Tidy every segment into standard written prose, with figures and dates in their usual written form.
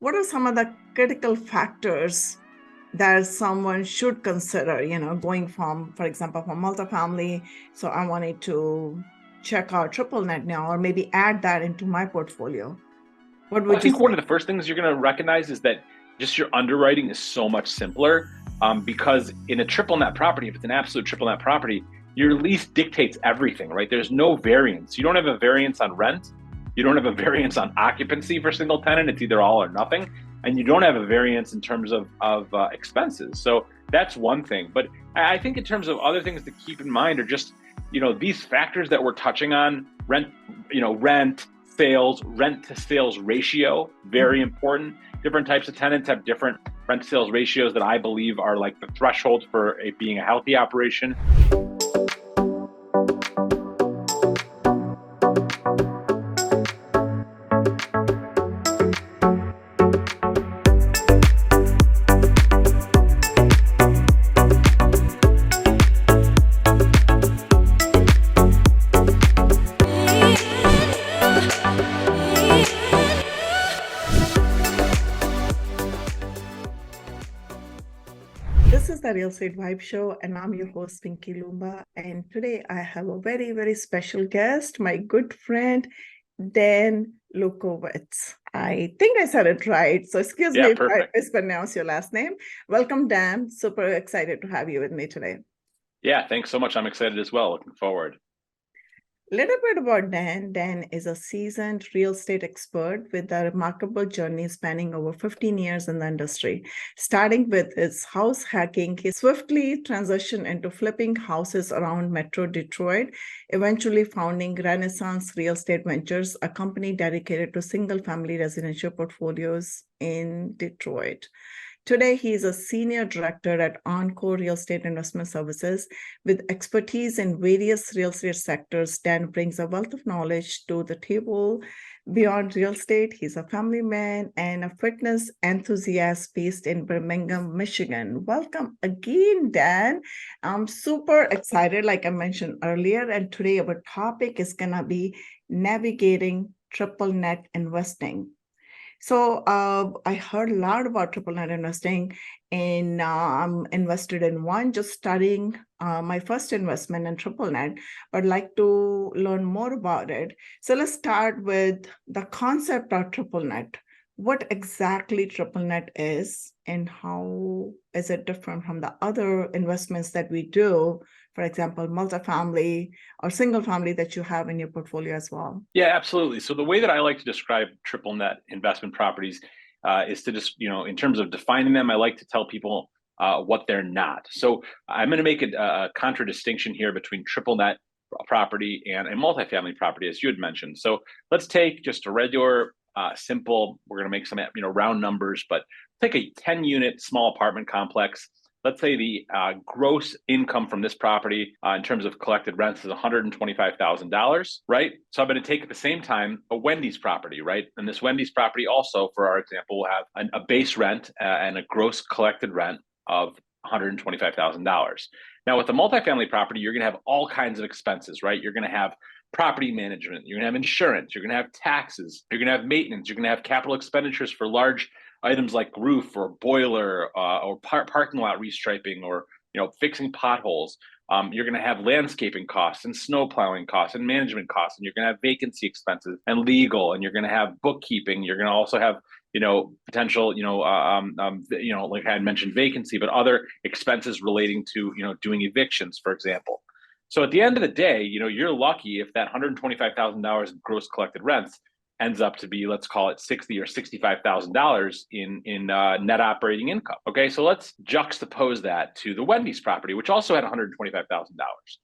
what are some of the critical factors that someone should consider, going from, for example, from multifamily. So I wanted to check out triple net now, or maybe add that into my portfolio. What Well, I would you think one say? of the first things you're going to recognize is that just your underwriting is so much simpler because in a triple net property, if it's an absolute triple net property, your lease dictates everything, right? There's no variance. You don't have a variance on rent. You don't have a variance on occupancy for single tenant. It's either all or nothing. And you don't have a variance in terms of expenses. So that's one thing. But I think in terms of other things to keep in mind are just, these factors that we're touching on, rent, sales, rent to sales ratio, very important. Different types of tenants have different rent to sales ratios that I believe are like the threshold for it being a healthy operation. This is the Real Estate Vibe Show, and I'm your host, Vinki Loomba. And today I have a very, very special guest, my good friend, Dan Lewkowicz. I think I said it right. So excuse me Yeah, if I perfect. mispronounce your last name. Welcome, Dan. Super excited to have you with me today. Yeah, thanks so much. I'm excited as well. Looking forward. Little bit about Dan. Dan is a seasoned real estate expert with a remarkable journey spanning over 15 years in the industry. Starting with his house hacking, he swiftly transitioned into flipping houses around Metro Detroit, eventually founding Renaissance Real Estate Ventures, a company dedicated to single-family residential portfolios in Detroit. Today, he is a senior director at Encore Real Estate Investment Services. With expertise in various real estate sectors, Dan brings a wealth of knowledge to the table. Beyond real estate, he's a family man and a fitness enthusiast based in Birmingham, Michigan. Welcome again, Dan. I'm super excited, like I mentioned earlier, and today our topic is going to be navigating triple net investing. So I heard a lot about triple net investing, and I'm invested in one, just studying my first investment in triple net, but like to learn more about it. So let's start with the concept of triple net. What exactly triple net is, and how is it different from the other investments that we do, for example, multifamily or single family that you have in your portfolio as well? Yeah, absolutely. So the way that I like to describe triple net investment properties is to just, in terms of defining them, I like to tell people what they're not. So I'm going to make a contradistinction here between triple net property and a multifamily property, as you had mentioned. So let's take just a regular, simple, we're going to make some, round numbers, but take a 10 unit small apartment complex. Let's say the gross income from this property in terms of collected rents is $125,000, right? So I'm going to take at the same time a Wendy's property, right? And this Wendy's property also, for our example, will have a base rent and a gross collected rent of $125,000. Now, with the multifamily property, you're going to have all kinds of expenses, right? You're going to have property management, you're going to have insurance, you're going to have taxes, you're going to have maintenance, you're going to have capital expenditures for large items like roof or boiler or parking lot restriping or fixing potholes. You're going to have landscaping costs and snow plowing costs and management costs, and you're going to have vacancy expenses and legal, and you're going to have bookkeeping. You're going to also have potential like I had mentioned vacancy, but other expenses relating to doing evictions, for example. So at the end of the day, you're lucky if that $125,000 in gross collected rents ends up to be, let's call it $60,000 or $65,000 in net operating income. Okay, so let's juxtapose that to the Wendy's property, which also had $125,000.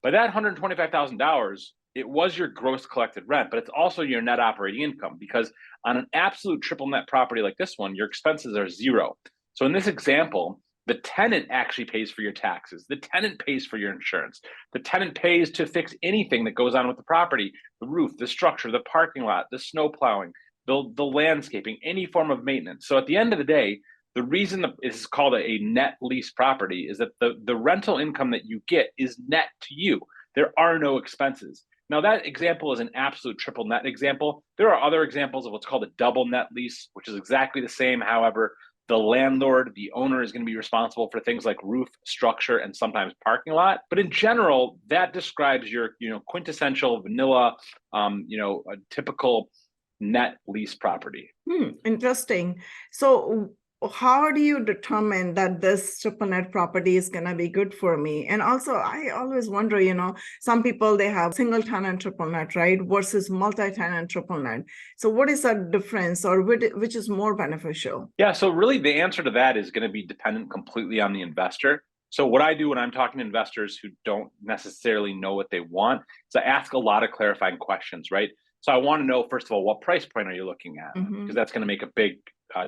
By that $125,000, it was your gross collected rent, but it's also your net operating income, because on an absolute triple net property like this one, your expenses are zero. So in this example, the tenant actually pays for your taxes. The tenant pays for your insurance. The tenant pays to fix anything that goes on with the property, the roof, the structure, the parking lot, the snow plowing, the landscaping, any form of maintenance. So at the end of the day, the reason it's called a net lease property is that the rental income that you get is net to you. There are no expenses. Now that example is an absolute triple net example. There are other examples of what's called a double net lease, which is exactly the same. However, the landlord, the owner, is going to be responsible for things like roof, structure, and sometimes parking lot. But in general, that describes your, quintessential vanilla, a typical net lease property. Interesting. So how do you determine that this triple net property is going to be good for me? And also, I always wonder, some people, they have single tenant triple net, right, versus multi-tenant triple net. So what is the difference, or which is more beneficial? Yeah, so really the answer to that is going to be dependent completely on the investor. So what I do when I'm talking to investors who don't necessarily know what they want is I ask a lot of clarifying questions, right? So I want to know, first of all, what price point are you looking at? Because that's going to make a big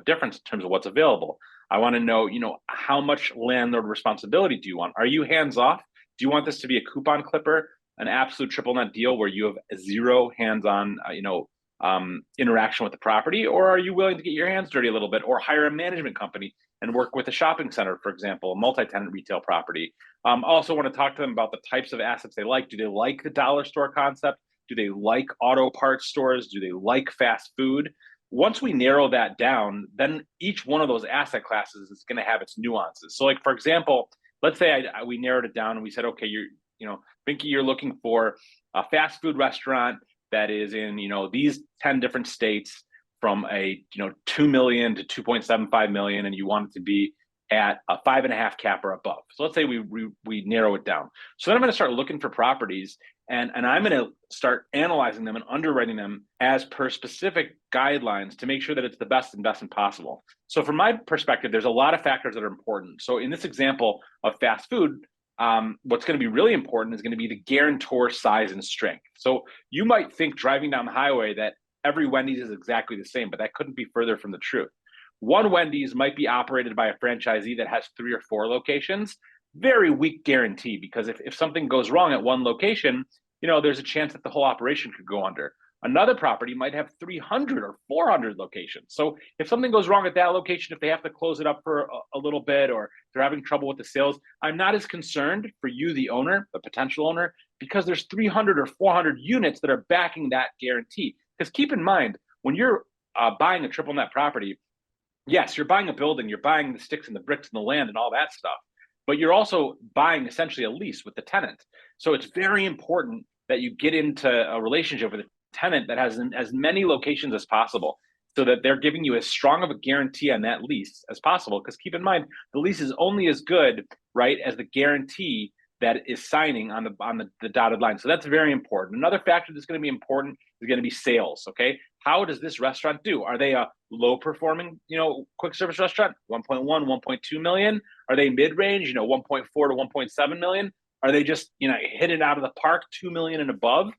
difference in terms of what's available. I want to know, how much landlord responsibility do you want? Are you hands off? Do you want this to be a coupon clipper, an absolute triple net deal where you have zero hands-on, interaction with the property? Or are you willing to get your hands dirty a little bit, or hire a management company and work with a shopping center, for example, a multi-tenant retail property? Also want to talk to them about the types of assets they like. Do they like the dollar store concept? Do they like auto parts stores? Do they like fast food? Once we narrow that down, then each one of those asset classes is going to have its nuances. So, like, for example, let's say we narrowed it down and we said, okay, Vinki, you're looking for a fast food restaurant that is in, these 10 different states, from a, 2 million to 2.75 million, and you want it to be at a 5.5 cap or above. So let's say we narrow it down. So then I'm going to start looking for properties, and I'm going to start analyzing them and underwriting them as per specific guidelines to make sure that it's the best investment possible. So from my perspective, there's a lot of factors that are important. So in this example of fast food, what's going to be really important is going to be the guarantor size and strength. So you might think driving down the highway that every Wendy's is exactly the same, but that couldn't be further from the truth. One Wendy's might be operated by a franchisee that has 3 or 4 locations. Very weak guarantee, because if something goes wrong at one location, there's a chance that the whole operation could go under. Another property might have 300 or 400 locations. So if something goes wrong at that location, if they have to close it up for a little bit, or they're having trouble with the sales, I'm not as concerned for you, the owner, the potential owner, because there's 300 or 400 units that are backing that guarantee. Because keep in mind, when you're buying a triple net property, yes, you're buying a building, you're buying the sticks and the bricks and the land and all that stuff, but you're also buying essentially a lease with the tenant. So it's very important that you get into a relationship with a tenant that has as many locations as possible, so that they're giving you as strong of a guarantee on that lease as possible. Because keep in mind, the lease is only as good, right, as the guarantee that is signing on the dotted line. So that's very important. Another factor that's going to be important is going to be sales. Okay, how does this restaurant do? Are they a low performing, quick service restaurant, 1.1, 1.2 million? Are they mid range, 1.4 to 1.7 million? Are they just, hit it out of the park, 2 million and above?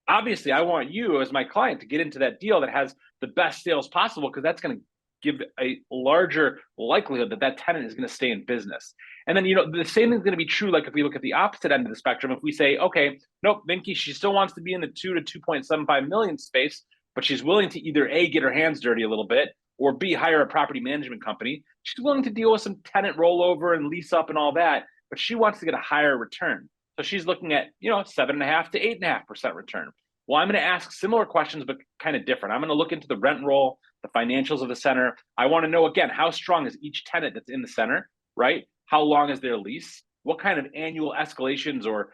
Obviously, I want you as my client to get into that deal that has the best sales possible, because that's going to give a larger likelihood that that tenant is going to stay in business. And then, the same thing's going to be true. Like if we look at the opposite end of the spectrum, if we say, okay, nope, Vinki, she still wants to be in the 2 to 2.75 million space, but she's willing to either A, get her hands dirty a little bit, or B, hire a property management company. She's willing to deal with some tenant rollover and lease up and all that, but she wants to get a higher return. So she's looking at, 7.5 to 8.5% return. Well, I'm going to ask similar questions, but kind of different. I'm going to look into the rent roll, the financials of the center. I want to know, again, how strong is each tenant that's in the center, right? How long is their lease? What kind of annual escalations or,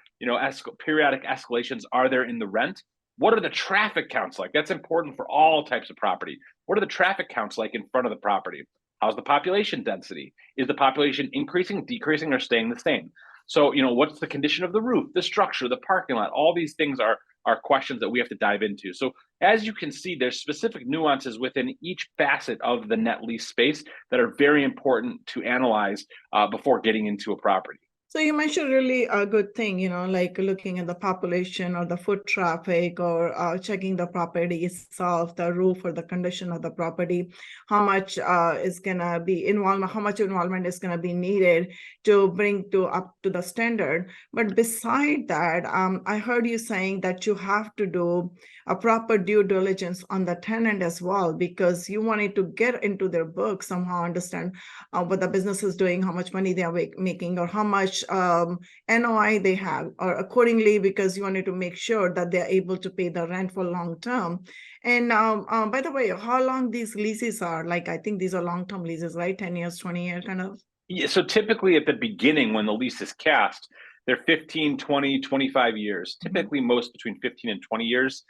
periodic escalations are there in the rent? What are the traffic counts like? That's important for all types of property. What are the traffic counts like in front of the property? How's the population density? Is the population increasing, decreasing, or staying the same? So, what's the condition of the roof, the structure, the parking lot? All these things are questions that we have to dive into. So as you can see, there's specific nuances within each facet of the net lease space that are very important to analyze before getting into a property. So you mentioned really a good thing, like looking at the population or the foot traffic, or checking the property itself, the roof or the condition of the property, how much is going to be involvement, how much involvement is going to be needed to bring up to the standard. But beside that, I heard you saying that you have to do a proper due diligence on the tenant as well, because you wanted to get into their book, somehow understand what the business is doing, how much money they are making, or how much NOI they have, or accordingly, because you wanted to make sure that they're able to pay the rent for long term. And by the way, how long these leases are? Like, I think these are long-term leases, right? 10 years, 20 years kind of? Yeah, so typically at the beginning when the lease is cast, they're 15, 20, 25 years, typically most between 15 and 20 years.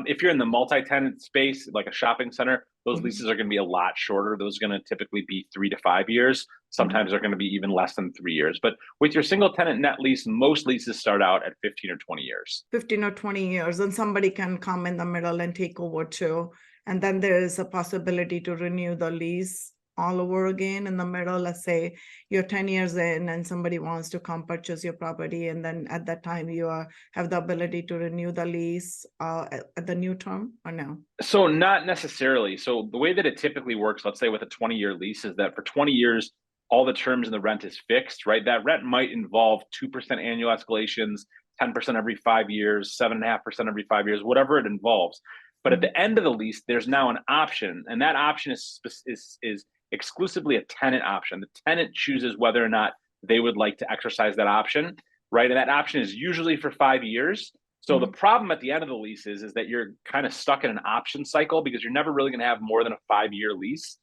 If you're in the multi-tenant space, like a shopping center, those leases are going to be a lot shorter. Those are going to typically be 3 to 5 years. Sometimes they're going to be even less than 3 years. But with your single tenant net lease, most leases start out at 15 or 20 years. 15 or 20 years, and somebody can come in the middle and take over too. And then there is a possibility to renew the lease all over again in the middle. Let's say you're 10 years in and somebody wants to come purchase your property, and then at that time you have the ability to renew the lease at the new term, or no? So not necessarily. So the way that it typically works, let's say with a 20-year lease, is that for 20 years, all the terms in the rent is fixed, right? That rent might involve 2% annual escalations, 10% every 5 years, 7.5% every 5 years, whatever it involves. But at the end of the lease, there's now an option, and that option is exclusively a tenant option. The tenant chooses whether or not they would like to exercise that option, right? And that option is usually for 5 years. So the problem at the end of the lease is that you're kind of stuck in an option cycle because you're never really going to have more than a 5-year lease.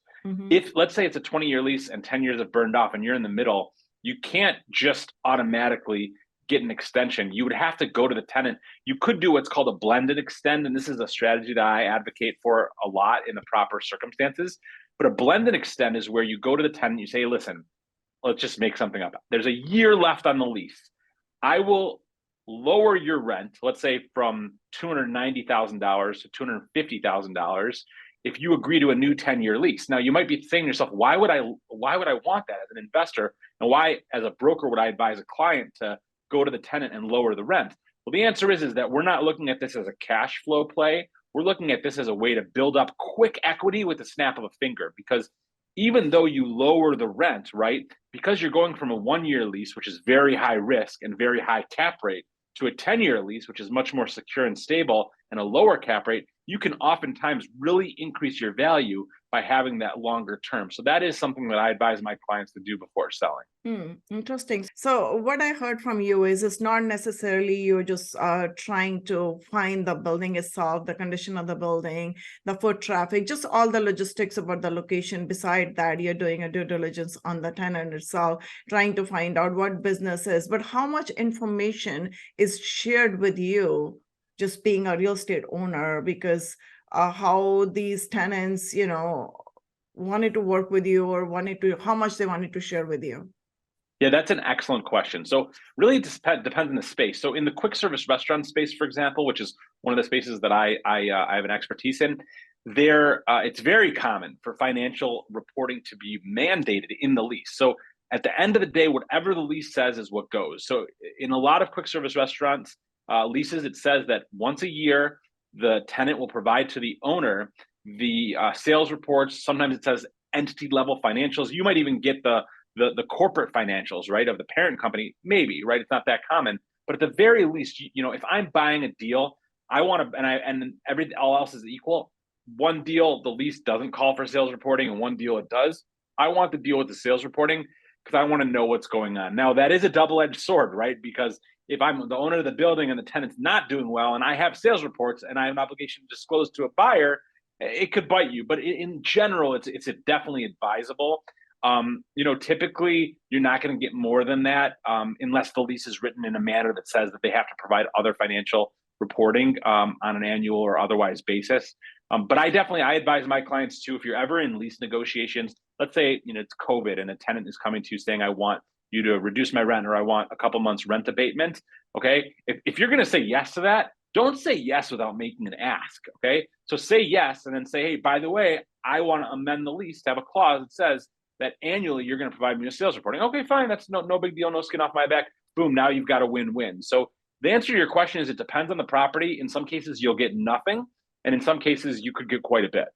If, let's say, it's a 20-year lease and 10 years have burned off and you're in the middle, you can't just automatically get an extension. You would have to go to the tenant. You could do what's called a blended extend, and this is a strategy that I advocate for a lot in the proper circumstances. But a blended extend is where you go to the tenant, you say, listen, let's just make something up. There's a year left on the lease. I will lower your rent, let's say from $290,000 to $250,000 if you agree to a new 10-year lease. Now, you might be saying to yourself, why would I want that as an investor? And why, as a broker, would I advise a client to go to the tenant and lower the rent? Well, the answer is that we're not looking at this as a cash flow play. We're looking at this as a way to build up quick equity with the snap of a finger, because even though you lower the rent, right, because you're going from a 1-year lease, which is very high risk and very high cap rate, to a 10-year lease, which is much more secure and stable and a lower cap rate, you can oftentimes really increase your value by having that longer term. So that is something that I advise my clients to do before selling. Interesting. So what I heard from you is it's not necessarily you're just trying to find the building itself, the condition of the building, the foot traffic, just all the logistics about the location. Beside that, you're doing a due diligence on the tenant itself, trying to find out what business is, but how much information is shared with you just being a real estate owner, because how these tenants, wanted to work with you or how much they wanted to share with you. Yeah, that's an excellent question. So really it depends on the space. So in the quick service restaurant space, for example, which is one of the spaces that I have an expertise in, it's very common for financial reporting to be mandated in the lease. So at the end of the day, whatever the lease says is what goes. So in a lot of quick service restaurants leases, it says that once a year, the tenant will provide to the owner the sales reports. Sometimes it says entity level financials. You might even get the corporate financials, right, of the parent company, maybe, right? It's not that common, but at the very least, if I'm buying a deal, I want to, and everything all else is equal. One deal, the lease doesn't call for sales reporting, and one deal it does. I want the deal with the sales reporting because I want to know what's going on. Now, that is a double-edged sword, right? Because if I'm the owner of the building and the tenant's not doing well, and I have sales reports and I have an obligation to disclose to a buyer, it could bite you. But in general, it's definitely advisable. Typically you're not going to get more than that unless the lease is written in a manner that says that they have to provide other financial reporting on an annual or otherwise basis. But I advise my clients too, if you're ever in lease negotiations, let's say, it's COVID and a tenant is coming to you saying, I want you to reduce my rent, or I want a couple months rent abatement. Okay. If you're going to say yes to that, don't say yes without making an ask. Okay. So say yes, and then say, hey, by the way, I want to amend the lease to have a clause that says that annually you're going to provide me with sales reporting. Okay, fine. That's no big deal. No skin off my back. Boom. Now you've got a win-win. So the answer to your question is it depends on the property. In some cases, you'll get nothing. And in some cases, you could get quite a bit.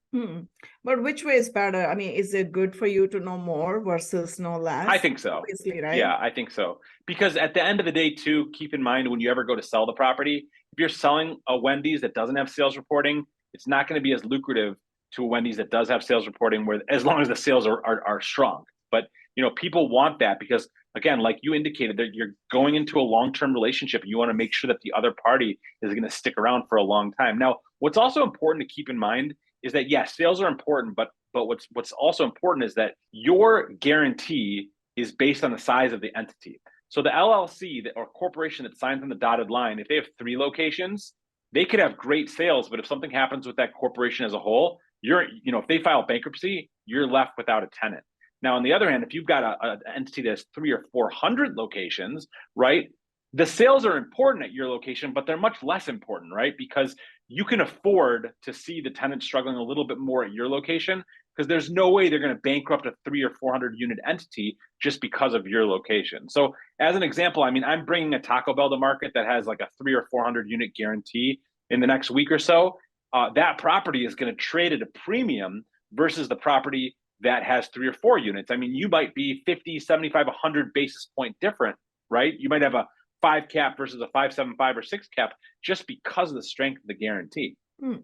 But which way is better? I mean, is it good for you to know more versus know less? I think so. Obviously, right? Yeah, I think so. Because at the end of the day, too, keep in mind when you ever go to sell the property, if you're selling a Wendy's that doesn't have sales reporting, it's not going to be as lucrative to a Wendy's that does have sales reporting, where as long as the sales are strong. But people want that because again, like you indicated, that you're going into a long-term relationship. You want to make sure that the other party is going to stick around for a long time. Now, what's also important to keep in mind is that yes, sales are important, but what's also important is that your guarantee is based on the size of the entity. So the LLC or corporation that signs on the dotted line, if they have 3 locations, they could have great sales, but if something happens with that corporation as a whole, if they file bankruptcy, you're left without a tenant. Now, on the other hand, if you've got an entity that's 300 or 400 locations, right, the sales are important at your location, but they're much less important, right? Because you can afford to see the tenant struggling a little bit more at your location, because there's no way they're going to bankrupt a 300 or 400 unit entity just because of your location. So as an example, I mean, I'm bringing a Taco Bell to market that has like a 300 or 400 unit guarantee in the next week or so. That property is going to trade at a premium versus the property that has 3 or 4 units. I mean, you might be 50, 75, 100 basis point different, right? You might have a 5 cap versus a 5.75 or 6 cap just because of the strength of the guarantee.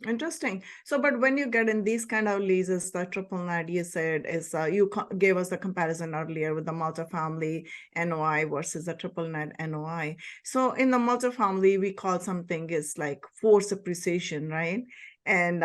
Interesting. So, but when you get in these kind of leases, the triple net you said is you gave us the comparison earlier with the multifamily NOI versus the triple net NOI. So, in the multifamily, we call something is like force appreciation, right? And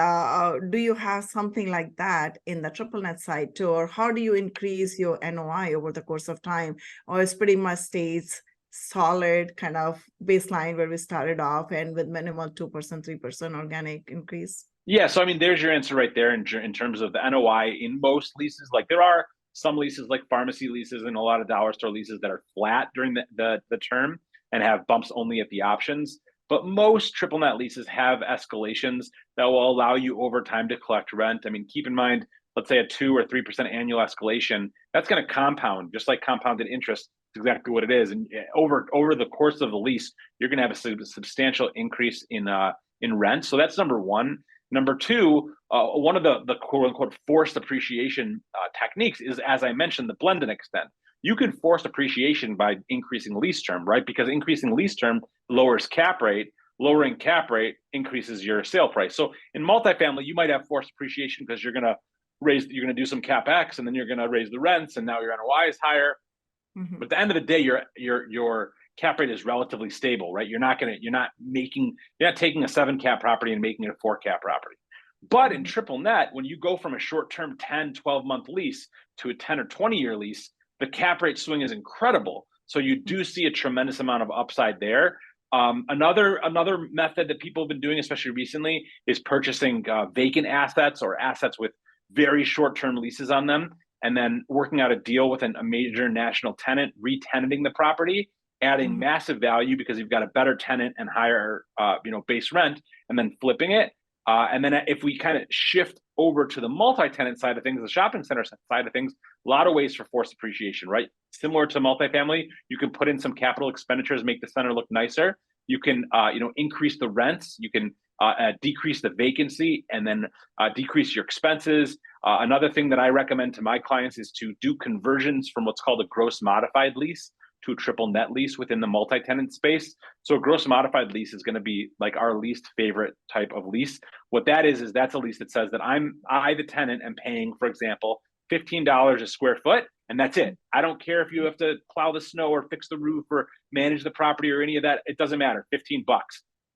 do you have something like that in the triple net side too, or how do you increase your NOI over the course of time, or it's pretty much stays solid kind of baseline where we started off and with minimal 2%, 3% organic increase? Yeah, so I mean, there's your answer right there in terms of the NOI in most leases. Like there are some leases like pharmacy leases and a lot of dollar store leases that are flat during the term and have bumps only at the options. But most triple net leases have escalations that will allow you over time to collect rent. I mean, keep in mind, let's say a 2 or 3% annual escalation, that's going to compound, just like compounded interest. It's exactly what it is. And over the course of the lease, you're going to have a substantial increase in rent. So that's number one. Number two, one of the quote unquote forced appreciation techniques is, as I mentioned, the blend and extend. You can force appreciation by increasing lease term, right? Because increasing lease term lowers cap rate. Lowering cap rate increases your sale price. So in multifamily, you might have forced appreciation because you're going to do some capex, and then you're going to raise the rents, and now your NOI is higher. Mm-hmm. But at the end of the day, your cap rate is relatively stable, right? You're not taking a 7 cap property and making it a 4 cap property. But in triple net, when you go from a short-term 10, 12-month lease to a 10 or 20-year lease, the cap rate swing is incredible. So you do see a tremendous amount of upside there. Another method that people have been doing, especially recently, is purchasing vacant assets or assets with very short-term leases on them, and then working out a deal with a major national tenant, re-tenanting the property, adding massive value because you've got a better tenant and higher base rent, and then flipping it. And then if we kind of shift over to the multi-tenant side of things, the shopping center side of things, a lot of ways for forced appreciation, right? Similar to multifamily, you can put in some capital expenditures, make the center look nicer. You can, increase the rents. You can decrease the vacancy, and then decrease your expenses. Another thing that I recommend to my clients is to do conversions from what's called a gross modified lease to a triple net lease within the multi-tenant space. So a gross modified lease is going to be like our least favorite type of lease. What that is that's a lease that says that I, the tenant, am paying, for example, $15 a square foot, and that's it. I don't care if you have to plow the snow or fix the roof or manage the property or any of that. It doesn't matter. $15.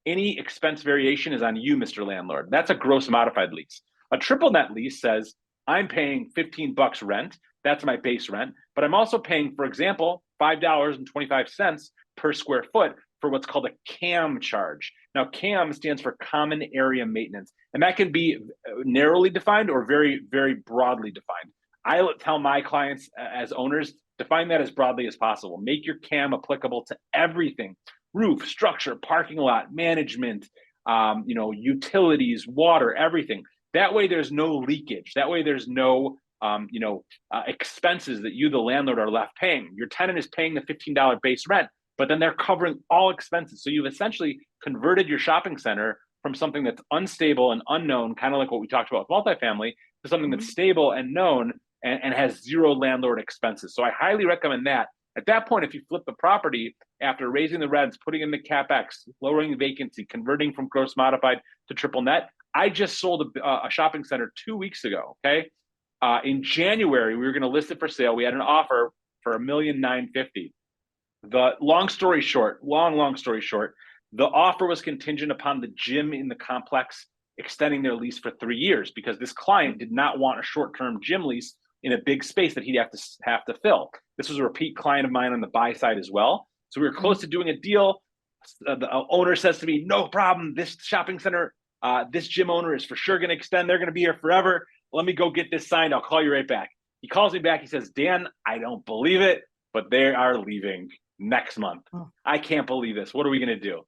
Any expense variation is on you, Mr. Landlord. That's a gross modified lease. A triple net lease says I'm paying $15 rent. That's my base rent. But I'm also paying, for example, $5.25 per square foot for what's called a CAM charge. Now, CAM stands for Common Area Maintenance, and that can be narrowly defined or very, very broadly defined. I tell my clients as owners, define that as broadly as possible. Make your CAM applicable to everything: roof, structure, parking lot, management, utilities, water, everything. That way there's no leakage. That way there's no expenses that you, the landlord, are left paying. Your tenant is paying the $15 base rent, but then they're covering all expenses. So you've essentially converted your shopping center from something that's unstable and unknown, kind of like what we talked about with multifamily, to something that's stable and known and has zero landlord expenses. So I highly recommend that. At that point, if you flip the property after raising the rents, putting in the capex, lowering the vacancy, converting from gross modified to triple net. I just sold a shopping center 2 weeks ago, okay? In January, we were going to list it for sale. We had an offer for $1,950,000. The long story short, the offer was contingent upon the gym in the complex extending their lease for 3 years because this client did not want a short-term gym lease in a big space that he'd have to fill. This was a repeat client of mine on the buy side as well. So we were close to doing a deal. The owner says to me, no problem. This shopping center, this gym owner is for sure going to extend. They're going to be here forever. Let me go get this signed. I'll call you right back. He calls me back. He says, Dan, I don't believe it, but they are leaving next month. I can't believe this. What are we going to do?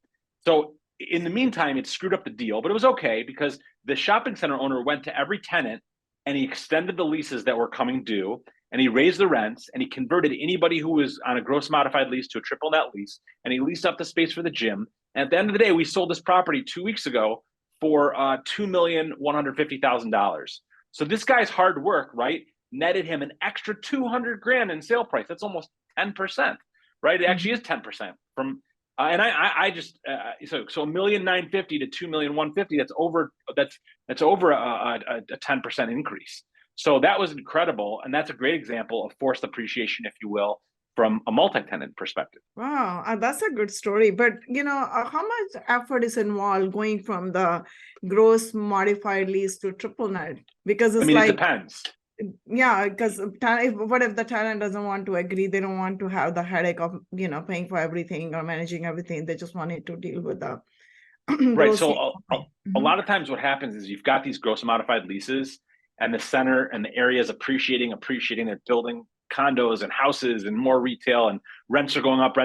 So in the meantime, it screwed up the deal, but it was okay because the shopping center owner went to every tenant and he extended the leases that were coming due, and he raised the rents, and he converted anybody who was on a gross modified lease to a triple net lease, and he leased up the space for the gym. And at the end of the day, we sold this property 2 weeks ago for $2,150,000. So this guy's hard work, right, netted him an extra $200,000 in sale price. That's almost 10%, right? It actually is 10% from. And I just so $1,950,000 to $2,150,000. That's over a 10% increase. So that was incredible, and that's a great example of forced appreciation, if you will, from a multi-tenant perspective. Wow, that's a good story. But how much effort is involved going from the gross modified lease to triple net? Because it's it depends. Yeah, because what if the tenant doesn't want to agree? They don't want to have the headache of paying for everything or managing everything. They just wanted to deal with the right. So a lot of times what happens is you've got these gross modified leases, and the center and the area is appreciating. They're building condos and houses and more retail, and rents are going up.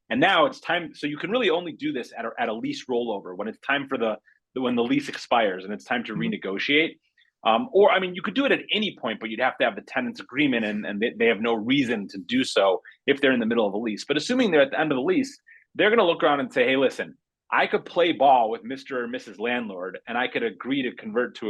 And now it's time. So you can really only do this at a lease rollover when it's time for when the lease expires and it's time to renegotiate. You could do it at any point, but you'd have to have the tenant's agreement, and they have no reason to do so if they're in the middle of a lease. But assuming they're at the end of the lease, they're going to look around and say, hey, listen, I could play ball with Mr. or Mrs. Landlord, and I could agree to convert to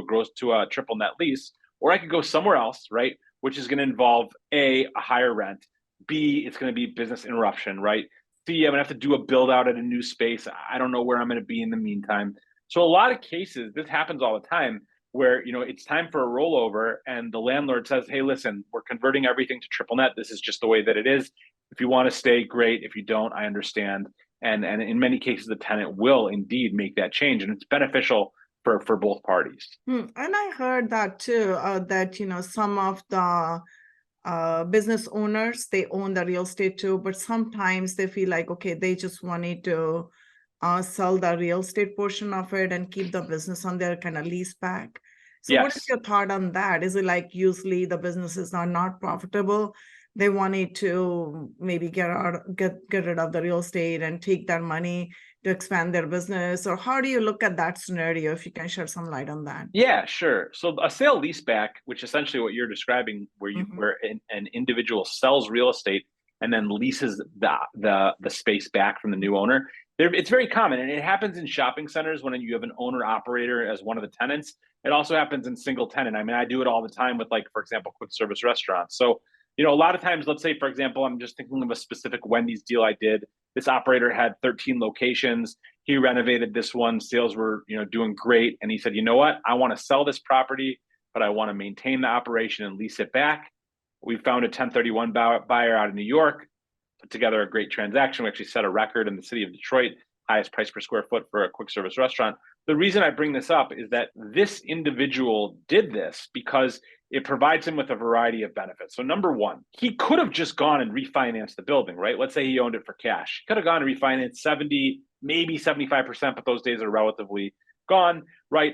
a triple net lease, or I could go somewhere else, right? Which is going to involve a higher rent, B, it's going to be business interruption, right? C, I'm going to have to do a build out at a new space. I don't know where I'm going to be in the meantime. So a lot of cases, this happens all the time, where it's time for a rollover and the landlord says, hey, listen, we're converting everything to triple net. This is just the way that it is. If you want to stay, great. If you don't, I understand. And in many cases, the tenant will indeed make that change, and it's beneficial for both parties. And I heard that too, that some of the business owners, they own the real estate too, but sometimes they feel like, okay, they just wanted to sell the real estate portion of it and keep the business on their kind of lease back. So what is your thought on that? Is it like usually the businesses are not profitable? They wanted to maybe get rid of the real estate and take that money to expand their business? Or how do you look at that scenario, if you can shed some light on that? Yeah, sure. So a sale leaseback, which essentially what you're describing, where an individual sells real estate and then leases the space back from the new owner, it's very common, and it happens in shopping centers when you have an owner operator as one of the tenants. It also happens in single tenant. I do it all the time with, like, for example, quick service restaurants. So, a lot of times, let's say, for example, I'm just thinking of a specific Wendy's deal I did. This operator had 13 locations. He renovated this one. Sales were, doing great. And he said, you know what? I want to sell this property, but I want to maintain the operation and lease it back. We found a 1031 buyer out of New York, put together a great transaction. We actually set a record in the city of Detroit, highest price per square foot for a quick service restaurant. The reason I bring this up is that this individual did this because it provides him with a variety of benefits. So number one, he could have just gone and refinanced the building, right? Let's say he owned it for cash. He could have gone and refinanced 70, maybe 75%, but those days are relatively gone, right?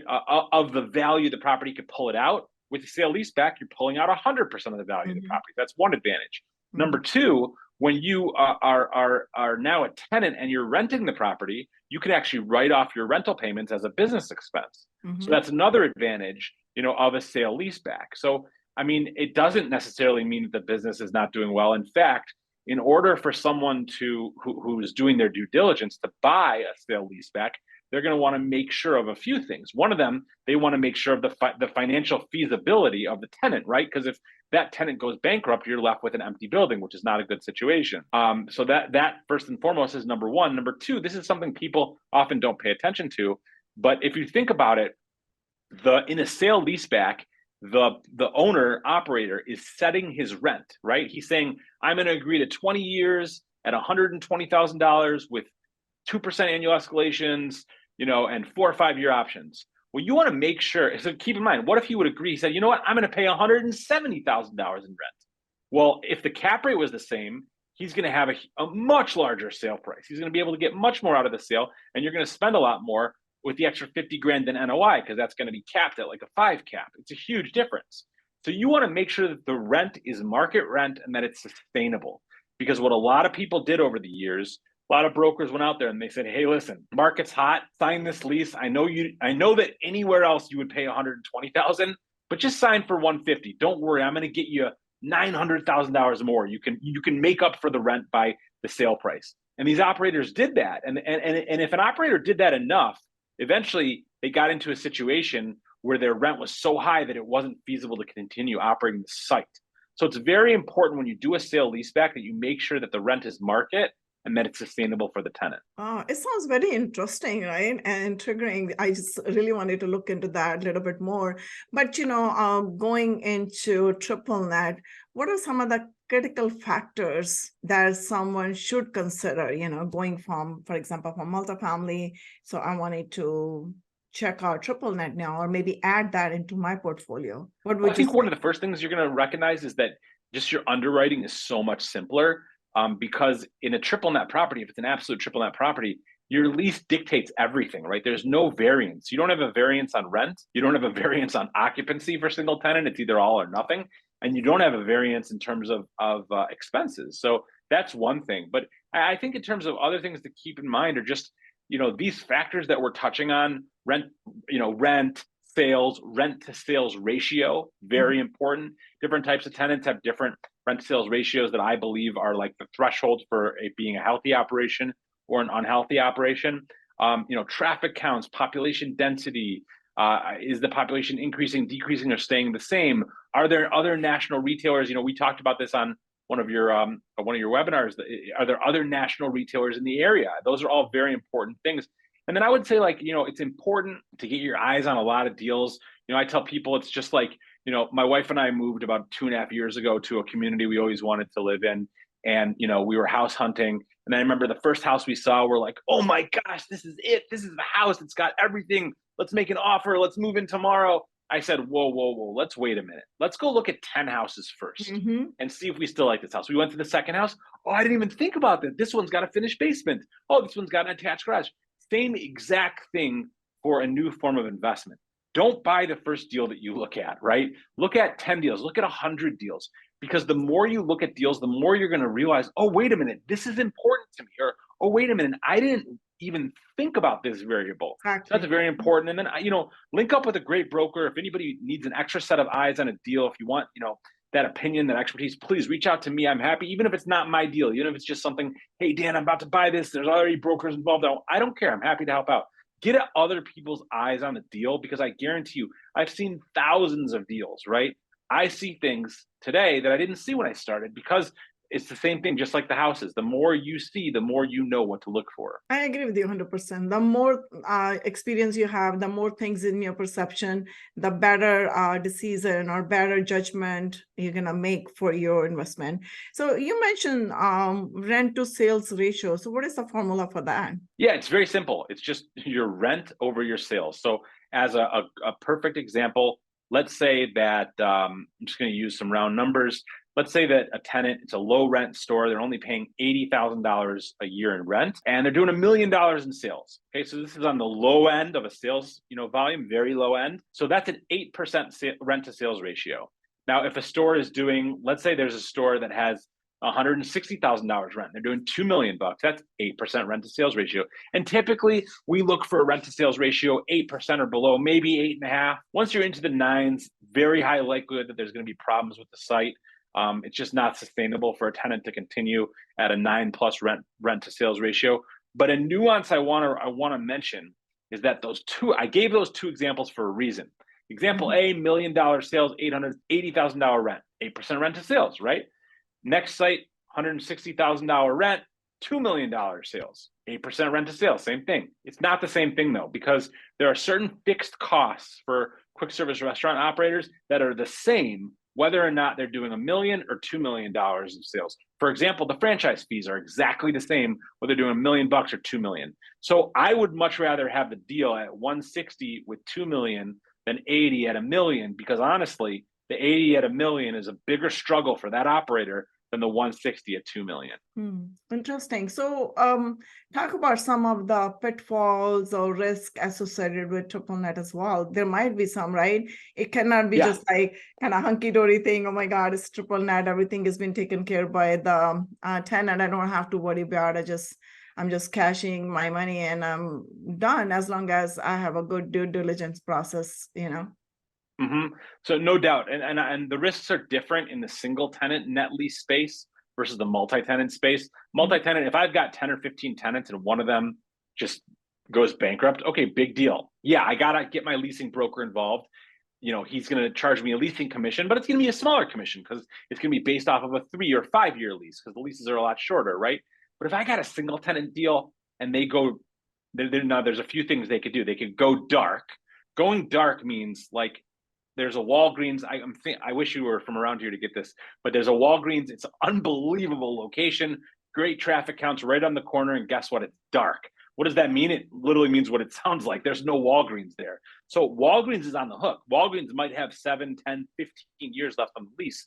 Of the value, the property could pull it out. With the sale leaseback, you're pulling out 100% of the value of the property. That's one advantage. Number two, when you are now a tenant and you're renting the property, you can actually write off your rental payments as a business expense. So that's another advantage, of a sale leaseback. So, it doesn't necessarily mean that the business is not doing well. In fact, in order for someone who is doing their due diligence to buy a sale leaseback, they're going to want to make sure of a few things. One of them, they want to make sure of the financial feasibility of the tenant, right? Because if that tenant goes bankrupt, you're left with an empty building, which is not a good situation. So that first and foremost is number one. Number two, this is something people often don't pay attention to. But if you think about it, in a sale leaseback, the owner operator is setting his rent, right? He's saying, I'm going to agree to 20 years at $120,000 with 2% annual escalations, and 4 or 5 year options. Well, you want to make sure. So keep in mind, what if he would agree? He said, you know what, I'm going to pay $170,000 in rent. Well, if the cap rate was the same, he's going to have a much larger sale price. He's going to be able to get much more out of the sale, and you're going to spend a lot more with the extra 50 grand in NOI, because that's going to be capped at like a 5 cap. It's a huge difference. So you want to make sure that the rent is market rent and that it's sustainable. Because what a lot of people did over the years, a lot of brokers went out there and they said, hey, listen, market's hot, sign this lease. I know that anywhere else you would pay $120,000, but just sign for $150. Don't worry, I'm going to get you $900,000 more. You can make up for the rent by the sale price. And these operators did that. And if an operator did that enough, eventually they got into a situation where their rent was so high that it wasn't feasible to continue operating the site. So it's very important when you do a sale leaseback that you make sure that the rent is market and that it's sustainable for the tenant. Oh, it sounds very interesting, right? And triggering. I just really wanted to look into that a little bit more. But, going into triple net, what are some of the critical factors that someone should consider, going from, for example, from multifamily? So I wanted to check out triple net now, or maybe add that into my portfolio. What would I think one of the first things you're going to recognize is that just your underwriting is so much simpler. Because in a triple net property, if it's an absolute triple net property, your lease dictates everything, right? There's no variance. You don't have a variance on rent. You don't have a variance on occupancy for single tenant. It's either all or nothing. And you don't have a variance in terms of expenses. So that's one thing. But I think in terms of other things to keep in mind are just, these factors that we're touching on, rent, sales, rent to sales ratio, very important. Different types of tenants have different rent to sales ratios that I believe are like the threshold for it being a healthy operation or an unhealthy operation. Traffic counts, population density, is the population increasing, decreasing, or staying the same? Are there other national retailers? We talked about this on one of your webinars. Are there other national retailers in the area? Those are all very important things. And then I would say, it's important to get your eyes on a lot of deals. I tell people it's just like, my wife and I moved about 2.5 years ago to a community we always wanted to live in. And, we were house hunting. And I remember the first house we saw, we're like, oh my gosh, this is it. This is the house. It's got everything. Let's make an offer. Let's move in tomorrow. I said, whoa. Let's wait a minute. Let's go look at 10 houses first and see if we still like this house. We went to the second house. Oh, I didn't even think about that. This one's got a finished basement. Oh, this one's got an attached garage. Same exact thing for a new form of investment. Don't buy the first deal that you look at, right? Look at 10 deals, look at 100 deals, because the more you look at deals, the more you're going to realize, oh, wait a minute, this is important to me. Or, oh, wait a minute, I didn't even think about this variable. Exactly. So that's very important. And then, link up with a great broker. If anybody needs an extra set of eyes on a deal, if you want, that opinion, that expertise, please reach out to me. I'm happy, even if it's not my deal, even if it's just something, hey, Dan, I'm about to buy this. There's already brokers involved. I don't care. I'm happy to help out. Get other people's eyes on the deal, because I guarantee you, I've seen thousands of deals, right? I see things today that I didn't see when I started, because it's the same thing, just like the houses. The more you see, the more you know what to look for. I agree with you 100%. The more experience you have, the more things in your perception, the better decision or better judgment you're going to make for your investment. So you mentioned rent to sales ratio. So what is the formula for that? Yeah, it's very simple. It's just your rent over your sales. So as a perfect example, let's say that I'm just going to use some round numbers. Let's say that a tenant, it's a low rent store. They're only paying $80,000 a year in rent, and they're doing $1 million in sales. Okay, so this is on the low end of a sales, volume, very low end. So that's an 8% rent to sales ratio. Now, if a store is doing, let's say there's a store that has $160,000 rent, they're doing $2 million. That's 8% rent to sales ratio. And typically, we look for a rent to sales ratio 8% or below, maybe 8.5. Once you're into the nines, very high likelihood that there's going to be problems with the site. It's just not sustainable for a tenant to continue at a 9+ rent to sales ratio. But a nuance I want to mention is that I gave those two examples for a reason. Example A, $1 million sales, $880,000 rent, 8% rent to sales, right? Next site, $160,000 rent, $2 million sales, 8% rent to sales, same thing. It's not the same thing though, because there are certain fixed costs for quick service restaurant operators that are the same, whether or not they're doing $1 million or $2 million of sales. For example, the franchise fees are exactly the same whether they're doing $1 million or $2 million. So I would much rather have the deal at 160 with 2 million than 80 at $1 million, because honestly, the 80 at $1 million is a bigger struggle for that operator than the 160 at 2 million. Interesting. So talk about some of the pitfalls or risk associated with triple net as well. There might be some, right? It cannot be just like kind of hunky-dory thing. Oh my God, it's triple net. Everything has been taken care of by the tenant. I don't have to worry about it. I'm just cashing my money and I'm done as long as I have a good due diligence process, So no doubt, and the risks are different in the single tenant net lease space versus the multi-tenant space. Multi-tenant, if I've got 10 or 15 tenants and one of them just goes bankrupt, okay, big deal. Yeah, I gotta get my leasing broker involved. He's gonna charge me a leasing commission, but it's gonna be a smaller commission because it's gonna be based off of a 3 or 5 year lease because the leases are a lot shorter, right? But if I got a single tenant deal and they go, now there's a few things they could do. They could go dark. Going dark means like, there's a Walgreens. I wish you were from around here to get this, but there's a Walgreens. It's an unbelievable location, great traffic counts right on the corner, and guess what? It's dark. What does that mean? It literally means what it sounds like. There's no Walgreens there. So Walgreens is on the hook. Walgreens might have 7, 10, 15 years left on the lease,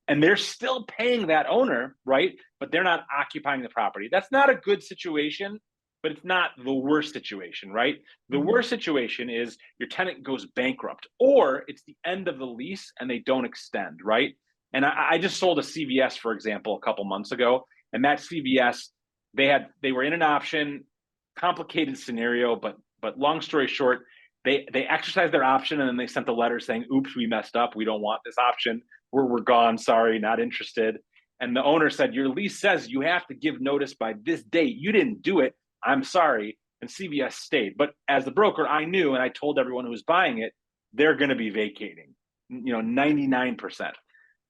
and they're still paying that owner, right? But they're not occupying the property. That's not a good situation, but it's not the worst situation, right? The worst situation is your tenant goes bankrupt, or it's the end of the lease and they don't extend, right? And I just sold a CVS, for example, a couple months ago, and that CVS, they were in an option, complicated scenario, but long story short, they exercised their option and then they sent a letter saying, "Oops, we messed up. We don't want this option. We're gone. Sorry, not interested." And the owner said, "Your lease says you have to give notice by this date. You didn't do it. I'm sorry." And CVS stayed. But as the broker, I knew, and I told everyone who was buying it, they're going to be vacating, 99%.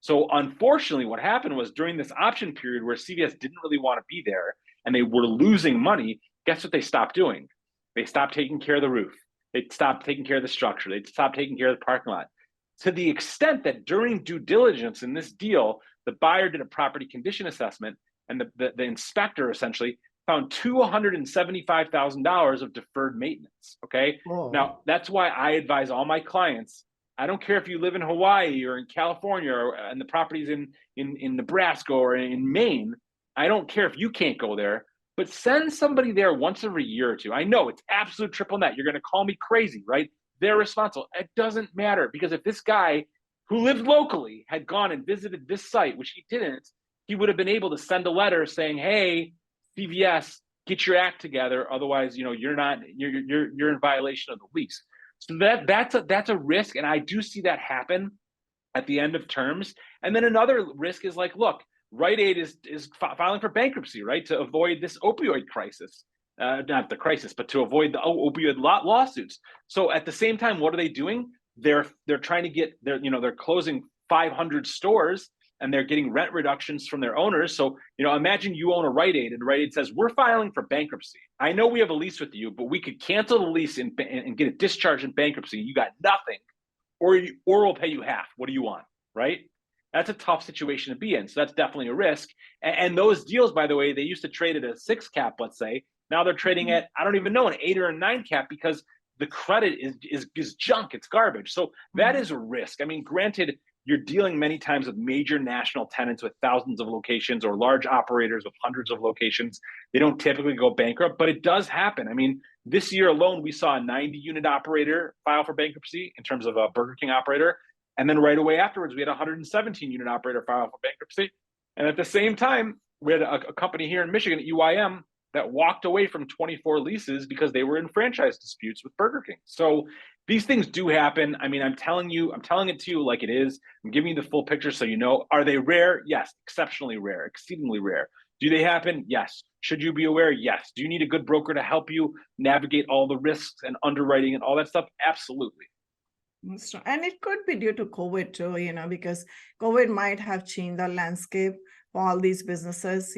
So unfortunately, what happened was during this option period where CVS didn't really want to be there and they were losing money, guess what they stopped doing? They stopped taking care of the roof. They stopped taking care of the structure. They stopped taking care of the parking lot. To the extent that during due diligence in this deal, the buyer did a property condition assessment, and the inspector essentially found $275,000 of deferred maintenance. Okay. Oh. Now that's why I advise all my clients. I don't care if you live in Hawaii or in California and the property's in Nebraska or in Maine. I don't care if you can't go there, but send somebody there once every year or two. I know it's absolute triple net. You're going to call me crazy, right? They're responsible. It doesn't matter, because if this guy who lived locally had gone and visited this site, which he didn't, he would have been able to send a letter saying, "Hey, CVS, get your act together. Otherwise, you're in violation of the lease." So that's a risk, and I do see that happen at the end of terms. And then another risk is like, look, Rite Aid is filing for bankruptcy, right, to avoid this opioid crisis. Not the crisis, but to avoid the opioid lawsuits. So at the same time, what are they doing? They're trying to get they're closing 500 stores, and they're getting rent reductions from their owners. So, imagine you own a Rite Aid and Rite Aid says, "We're filing for bankruptcy. I know we have a lease with you, but we could cancel the lease and get it discharged in bankruptcy. You got nothing, or we'll pay you half. What do you want?" Right? That's a tough situation to be in. So that's definitely a risk. And those deals, by the way, they used to trade at a 6 cap, let's say. Now they're trading at, I don't even know, an 8 or a 9 cap, because the credit is junk. It's garbage. So that is a risk. I mean, granted, you're dealing many times with major national tenants with thousands of locations, or large operators with hundreds of locations. They don't typically go bankrupt, but it does happen. I mean, this year alone, we saw a 90-unit operator file for bankruptcy in terms of a Burger King operator. And then right away afterwards, we had a 117-unit operator file for bankruptcy. And at the same time, we had a company here in Michigan, UIM, that walked away from 24 leases because they were in franchise disputes with Burger King. So these things do happen. I mean, I'm telling it to you like it is. I'm giving you the full picture so you know. Are they rare? Yes. Exceptionally rare, exceedingly rare. Do they happen? Yes. Should you be aware? Yes. Do you need a good broker to help you navigate all the risks and underwriting and all that stuff? Absolutely. And it could be due to COVID too, because COVID might have changed the landscape for all these businesses,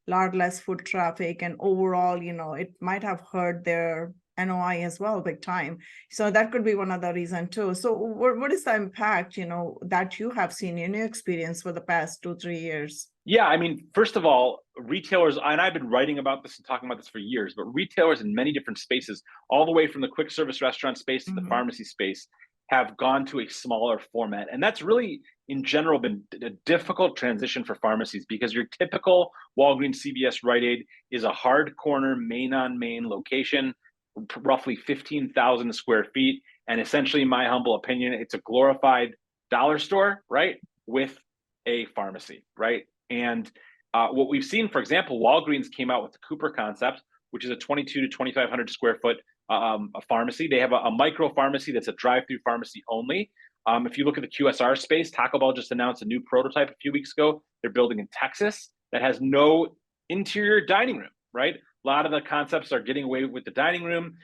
lot less foot traffic, and overall, it might have hurt their NOI as well, big time. So that could be one other reason too. So what is the impact, that you have seen in your experience for the past 2-3 years? Yeah, I mean, first of all, retailers, and I've been writing about this and talking about this for years, but retailers in many different spaces, all the way from the quick service restaurant space to the pharmacy space, have gone to a smaller format. And that's really, in general, been a difficult transition for pharmacies, because your typical Walgreens, CVS, Rite Aid is a hard corner, main on main location, roughly 15,000 square feet. And essentially, in my humble opinion, it's a glorified dollar store, right, with a pharmacy, right? And what we've seen, for example, Walgreens came out with the Cooper concept, which is a 22 to 2,500 square foot a pharmacy. They have a micro pharmacy that's a drive-through pharmacy only. If you look at the QSR space, Taco Bell just announced a new prototype a few weeks ago. They're building in Texas that has no interior dining room, right? A lot of the concepts are getting away with the dining room.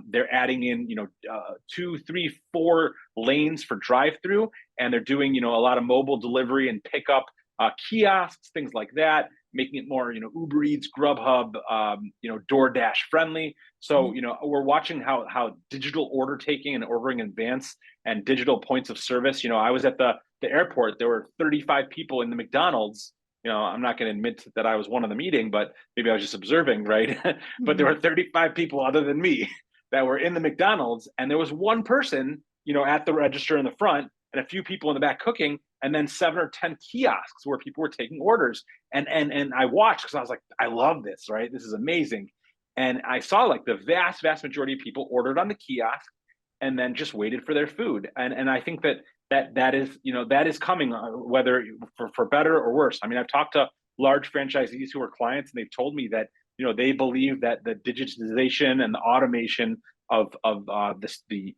They're adding in, 2, 3, 4 lanes for drive-through, and they're doing, a lot of mobile delivery and pickup, kiosks, things like that, making it more, Uber Eats, Grubhub, DoorDash friendly. So, we're watching how digital order taking and ordering in advance and digital points of service. I was at the airport. There were 35 people in the McDonald's. I'm not going to admit that I was one of the meeting, but maybe I was just observing, right? But there were 35 people other than me that were in the McDonald's, and there was one person, at the register in the front, and a few people in the back cooking, and then 7 or 10 kiosks where people were taking orders. And I watched, because I was like, I love this, right? This is amazing. And I saw like the vast majority of people ordered on the kiosk and then just waited for their food. And I think that is coming, whether for better or worse. I mean, I've talked to large franchisees who are clients, and they've told me that they believe that the digitization and the automation of the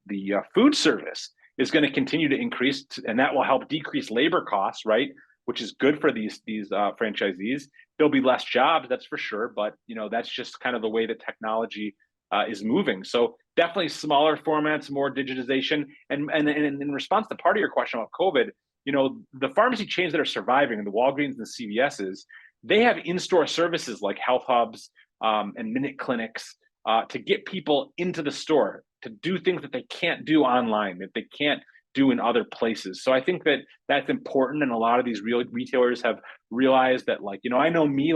food service is going to continue to increase, and that will help decrease labor costs, right? Which is good for these franchisees. There'll be less jobs, that's for sure, but that's just kind of the way that technology is moving. So definitely smaller formats, more digitization, and in response to part of your question about COVID, the pharmacy chains that are surviving, the Walgreens and the CVSs, they have in-store services like health hubs and minute clinics to get people into the store, to do things that they can't do online, that they can't do in other places. So I think that that's important. And a lot of these real retailers have realized that, I know me,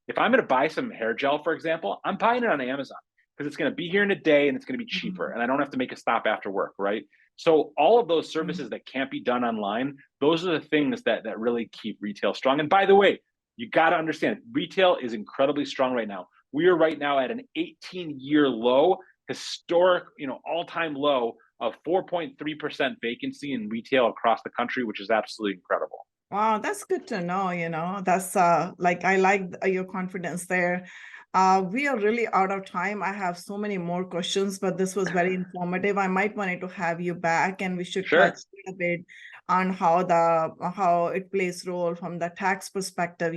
if I'm going to buy some hair gel, for example, I'm buying it on Amazon because it's going to be here in a day and it's going to be cheaper and I don't have to make a stop after work, right? So all of those services that can't be done online, those are the things that really keep retail strong. And by the way, you got to understand, retail is incredibly strong right now. We are right now at an 18-year low, historic, all-time low of 4.3% vacancy in retail across the country, which is absolutely incredible. Wow, that's good to know. That's I like your confidence there. We are really out of time. I have so many more questions, but this was very informative. I might wanted to have you back, and we should touch a bit on how it plays role from the tax perspective,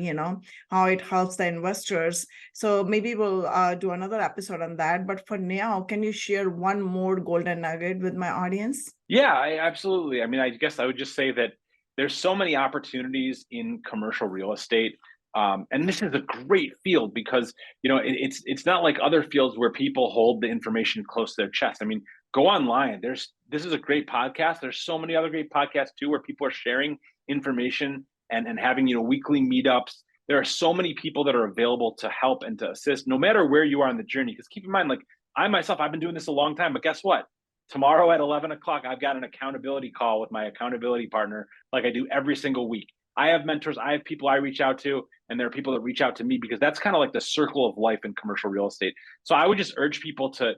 how it helps the investors. So maybe we'll do another episode on that. But for now, can you share one more golden nugget with my audience? Yeah, absolutely. I mean, I guess I would just say that there's so many opportunities in commercial real estate. And this is a great field because, it's not like other fields where people hold the information close to their chest. I mean, go online. This is a great podcast. There's so many other great podcasts too, where people are sharing information and having, weekly meetups. There are so many people that are available to help and to assist, no matter where you are on the journey. Because keep in mind, I myself, I've been doing this a long time, but guess what? Tomorrow at 11 o'clock, I've got an accountability call with my accountability partner, like I do every single week. I have mentors, I have people I reach out to, and there are people that reach out to me, because that's kind of like the circle of life in commercial real estate. So I would just urge people to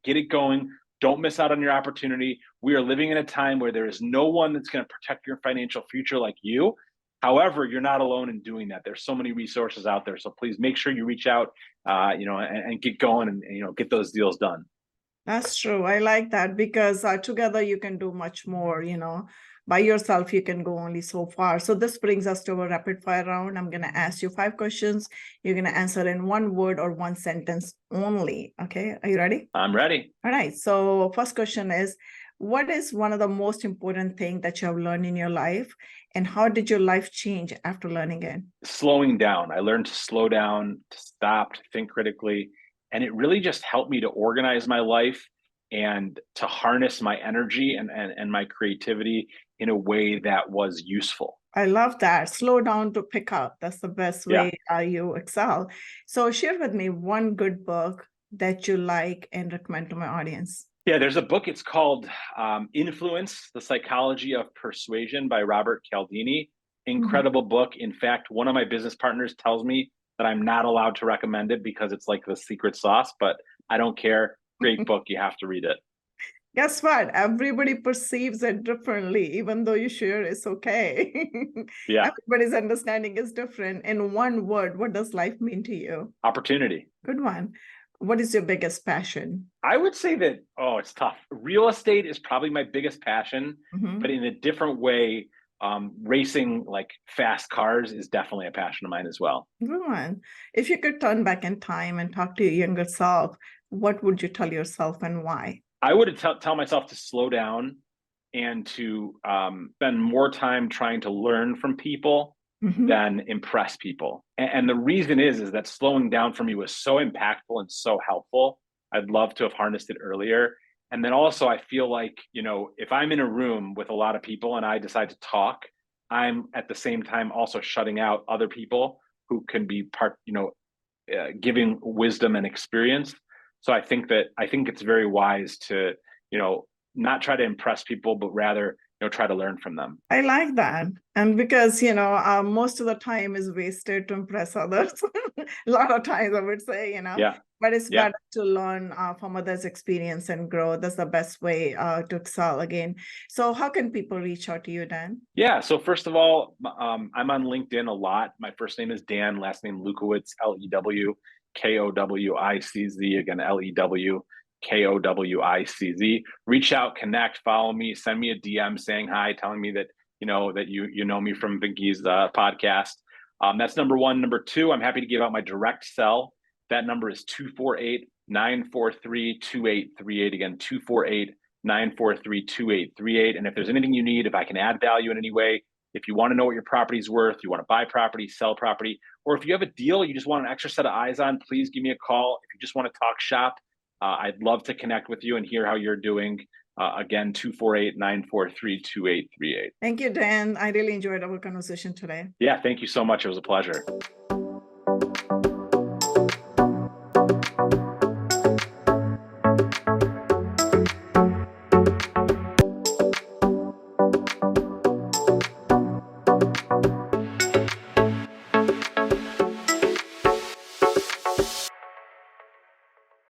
get it going. Don't miss out on your opportunity. We are living in a time where there is no one that's going to protect your financial future like you. However, you're not alone in doing that. There's so many resources out there. So please make sure you reach out, and get going and get those deals done. That's true. I like that, because together you can do much more, By yourself, you can go only so far. So this brings us to a rapid fire round. I'm going to ask you 5 questions. You're going to answer in 1 word or 1 sentence only. Okay. Are you ready? I'm ready. All right. So first question is, what is one of the most important things that you have learned in your life, and how did your life change after learning it? Slowing down. I learned to slow down, to stop, to think critically. And it really just helped me to organize my life and to harness my energy and my creativity in a way that was useful. I love that. Slow down to pick up. That's the best Yeah. way you excel. So share with me one good book that you like and recommend to my audience. Yeah, there's a book. It's called Influence, The Psychology of Persuasion by Robert Cialdini. Incredible book. In fact, one of my business partners tells me that I'm not allowed to recommend it because it's like the secret sauce, but I don't care. Great book. You have to read it. Guess what? Everybody perceives it differently, even though you share it's okay. Yeah. Everybody's understanding is different. In one word, what does life mean to you? Opportunity. Good one. What is your biggest passion? I would say that, it's tough. Real estate is probably my biggest passion, but in a different way. Racing like fast cars is definitely a passion of mine as well. Good one. If you could turn back in time and talk to your younger self, what would you tell yourself and why? I would tell myself to slow down and to spend more time trying to learn from people than impress people. And the reason is that slowing down for me was so impactful and so helpful. I'd love to have harnessed it earlier. And then also I feel like, if I'm in a room with a lot of people and I decide to talk, I'm at the same time also shutting out other people who can be giving wisdom and experience. So I think it's very wise to, not try to impress people, but rather, try to learn from them. I like that. And because, most of the time is wasted to impress others. A lot of times I would say, Yeah. But it's better to learn from others' experience and grow. That's the best way to excel again. So how can people reach out to you, Dan? Yeah. So first of all, I'm on LinkedIn a lot. My first name is Dan, last name Lewkowicz, Lewkowicz, again, Lewkowicz. Reach out, connect, follow me, send me a DM saying hi, telling me that, that you know me from Vinki's podcast. That's number one. Number two, I'm happy to give out my direct cell. That number is 248-943-2838. Again, 248-943-2838. And if there's anything you need, if I can add value in any way, if you want to know what your property's worth, you want to buy property, sell property, or if you have a deal you just want an extra set of eyes on, please give me a call. If you just want to talk shop, I'd love to connect with you and hear how you're doing. Again, 248-943-2838. Thank you, Dan. I really enjoyed our conversation today. Yeah, thank you so much. It was a pleasure.